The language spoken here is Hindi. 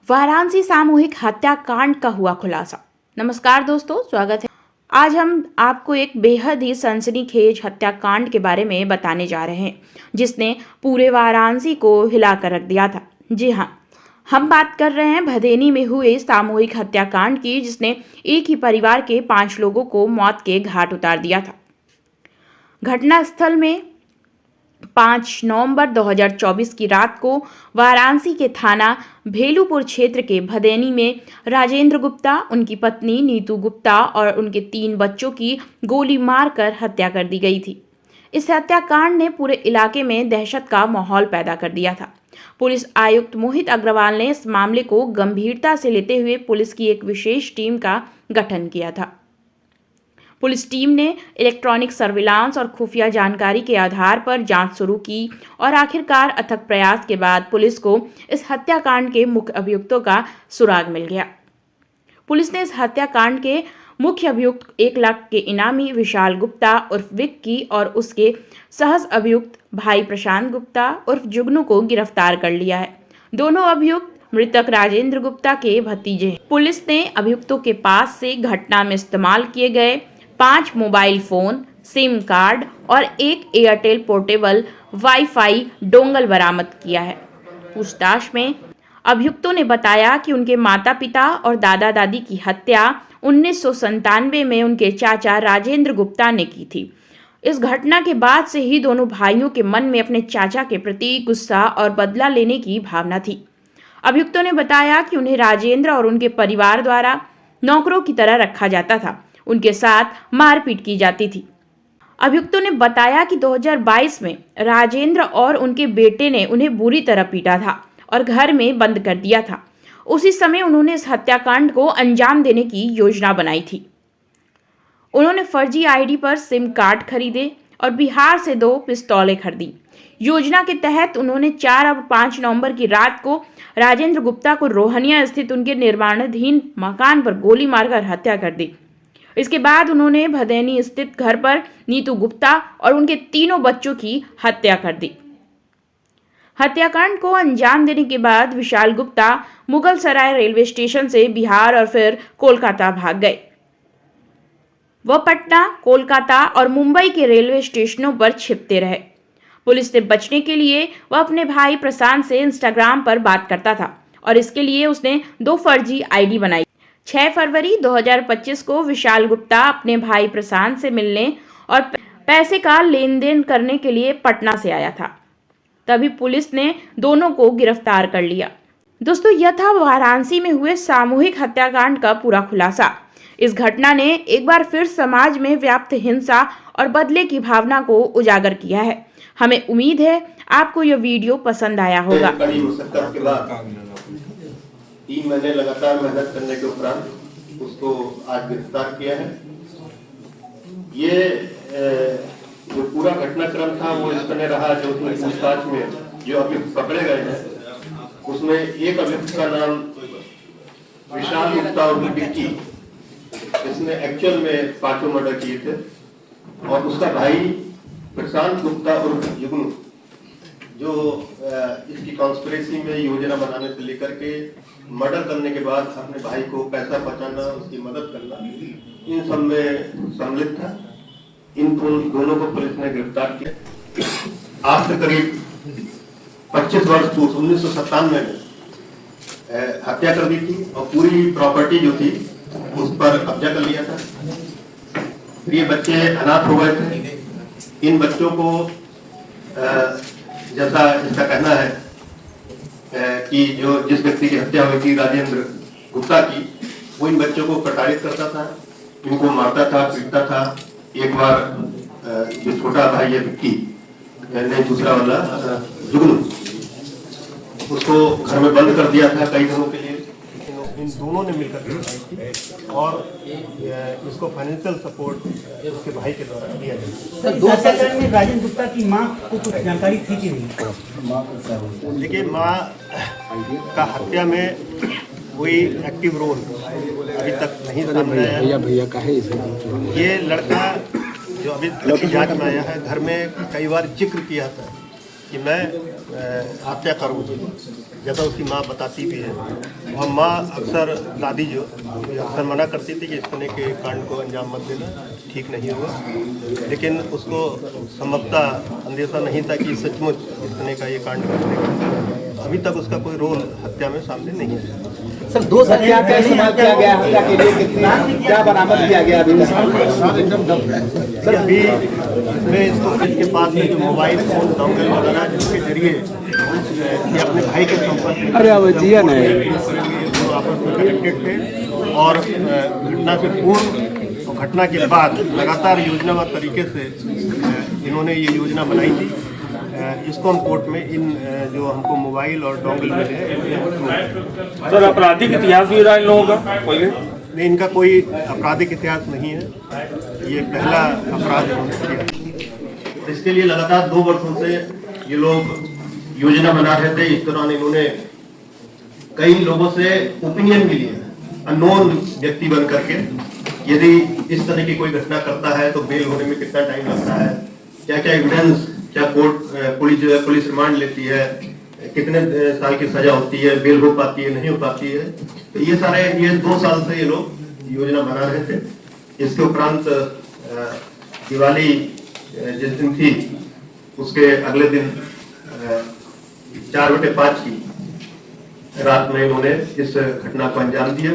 वाराणसी सामूहिक हत्याकांड का हुआ खुलासा। नमस्कार दोस्तों, स्वागत है। आज हम आपको एक बेहद ही सनसनीखेज हत्याकांड के बारे में बताने जा रहे हैं जिसने पूरे वाराणसी को हिलाकर रख दिया था। जी हाँ, हम बात कर रहे हैं भदेनी में हुए सामूहिक हत्याकांड की, जिसने एक ही परिवार के 5 लोगों को मौत के घाट उतार दिया था। घटनास्थल में 5 नवंबर 2024 की रात को वाराणसी के थाना भेलूपुर क्षेत्र के भदेनी में राजेंद्र गुप्ता, उनकी पत्नी नीतू गुप्ता और उनके 3 बच्चों की गोली मारकर हत्या कर दी गई थी। इस हत्याकांड ने पूरे इलाके में दहशत का माहौल पैदा कर दिया था। पुलिस आयुक्त मोहित अग्रवाल ने इस मामले को गंभीरता से लेते हुए पुलिस की एक विशेष टीम का गठन किया था। पुलिस टीम ने इलेक्ट्रॉनिक सर्विलांस और खुफिया जानकारी के आधार पर जांच शुरू की और आखिरकार अथक प्रयास के बाद पुलिस को इस हत्याकांड के मुख्य अभियुक्तों का सुराग मिल गया। पुलिस ने इस हत्याकांड के मुख्य अभियुक्त 1 लाख के इनामी विशाल गुप्ता उर्फ विक्की और उसके सहज अभियुक्त भाई प्रशांत गुप्ता उर्फ जुगनू को गिरफ्तार कर लिया है। दोनों अभियुक्त मृतक राजेंद्र गुप्ता के भतीजे हैं। पुलिस ने अभियुक्तों के पास से घटना में इस्तेमाल किए गए 5 मोबाइल फोन, सिम कार्ड और एक एयरटेल पोर्टेबल वाईफाई डोंगल बरामद किया है। पूछताछ में अभियुक्तों ने बताया कि उनके माता पिता और दादा दादी की हत्या 1997 में उनके चाचा राजेंद्र गुप्ता ने की थी। इस घटना के बाद से ही दोनों भाइयों के मन में अपने चाचा के प्रति गुस्सा और बदला लेने की भावना थी। अभियुक्तों ने बताया कि उन्हें राजेंद्र और उनके परिवार द्वारा नौकरों की तरह रखा जाता था, उनके साथ मारपीट की जाती थी। अभियुक्तों ने बताया कि 2022 में राजेंद्र और उनके बेटे ने उन्हें बुरी तरह पीटा था और घर में बंद कर दिया था। उसी समय उन्होंने इस हत्याकांड को अंजाम देने की योजना बनाई थी। उन्होंने फर्जी आईडी पर सिम कार्ड खरीदे और बिहार से 2 पिस्तौलें खरीदी। योजना के तहत उन्होंने 4 और 5 नवंबर की रात को राजेंद्र गुप्ता को रोहनिया स्थित उनके निर्माणाधीन मकान पर गोली मारकर हत्या कर दी। इसके बाद उन्होंने भदेनी स्थित घर पर नीतू गुप्ता और उनके 3 बच्चों की हत्या कर दी। हत्याकांड को अंजाम देने के बाद विशाल गुप्ता मुगल सराय रेलवे स्टेशन से बिहार और फिर कोलकाता भाग गए। वह पटना, कोलकाता और मुंबई के रेलवे स्टेशनों पर छिपते रहे। पुलिस से बचने के लिए वह अपने भाई प्रशांत से इंस्टाग्राम पर बात करता था और इसके लिए उसने 2 फर्जी आईडी बनाई। 6 फरवरी 2025 को विशाल गुप्ता अपने भाई प्रशांत से मिलने और पैसे का लेन देन करने के लिए पटना से आया था। तभी पुलिस ने दोनों को गिरफ्तार कर लिया। दोस्तों, यह था वाराणसी में हुए सामूहिक हत्याकांड का पूरा खुलासा। इस घटना ने एक बार फिर समाज में व्याप्त हिंसा और बदले की भावना को उजागर किया है। हमें उम्मीद है आपको यह वीडियो पसंद आया होगा। 3 महीने लगातार मेहनत करने के उपरांत उसको आज गिरफ्तार किया है। ये जो पूरा घटनाक्रम था वो इस तरह रहा। जो पूछताछ में जो अभियुक्त पकड़े गए हैं उसमें एक अभियुक्त का नाम विशाल गुप्ता और विक्की, इसने एक्चुअल में 5 मर्डर किए थे, और उसका भाई प्रशांत गुप्ता और जुगनू, जो इसकी कॉन्स्पिरेसी में योजना बनाने से लेकर के मर्डर करने के बाद अपने भाई को पैसा पहुंचाना, उसकी मदद करना, इन सब में सम्मिलित था। इन दोनों को पुलिस ने गिरफ्तार किया। आज से करीब 25 वर्ष पूर्व 1997 में हत्या कर दी थी और पूरी प्रॉपर्टी जो थी उस पर कब्जा कर लिया था। ये बच्चे अनाथ हो गए थे। इन बच्चों को जैसा इसका कहना है कि जो जिस व्यक्ति की हत्या हुई थी राजेंद्र गुप्ता की, वो इन बच्चों को प्रताड़ित करता था, इनको मारता था, पीटता था। एक बार जो छोटा भाई है विक्की ने, दूसरा वाला जुगनू, उसको घर में बंद कर दिया था कई दिनों के लिए। इन दोनों ने मिलकर और इसको फाइनेंशियल सपोर्ट उसके भाई के द्वारा दिया गया। 2 साल में राजेंद्र गुप्ता की मां को कुछ जानकारी थी कि नहीं? देखिए, मां का हत्या में कोई एक्टिव रोल अभी तक नहीं सामने आया। भैया का है ये लड़का जो अभी तक जांच में आया है, घर में कई बार जिक्र किया था कि मैं हत्या करूँगी, जैसा उसकी माँ बताती भी है। और माँ अक्सर दादी जो अक्सर मना करती थी कि इस तरह के कांड को अंजाम मत देना, ठीक नहीं होगा, लेकिन उसको संभवतः अंदेशा नहीं था कि सचमुच इस तरह का ये कांड करने का। अभी तक उसका कोई रोल हत्या में सामने नहीं है। सर 2 हथियार का इस्तेमाल किया गया हत्या के लिए, कितनी क्या बरामद किया गया अभी सर अभी इसमें इसके पास में जो मोबाइल फोन डोंगल वगैरह जिसके जरिए ये अपने भाई के संपर्क में जो आपस में कनेक्टेड थे और घटना से पूर्व और घटना के बाद लगातार योजनाबद्ध तरीके से इन्होंने ये योजना बनाई थी। इसको हम कोर्ट में इन जो हमको मोबाइल और डोंगल मिले हैं। सर आपराधिक इतिहास भी रहा इन लोगों का पहले? नहीं, इनका कोई आपराधिक इतिहास नहीं है, ये पहला अपराध इन्होंने किया। इसके लिए लगातार 2 वर्षों से ये लोग योजना बना रहे थे। इस दौरान इन्होंने कई लोगों से ओपिनियन भी लिया, अननोन व्यक्ति बन करके, यदि इस तरह की कोई घटना करता है तो बेल होने में कितना टाइम लगता है, क्या क्या एविडेंस, क्या कोर्ट पुलिस रिमांड लेती है, कितने साल की सजा होती है, बेल हो पाती है, नहीं हो पाती है। तो ये 2 साल से ये लोग योजना बना रहे थे। इसके उपरांत दिवाली जिस दिन थी उसके अगले दिन 4/5 की रात में इन्होंने इस घटना को अंजाम दिया।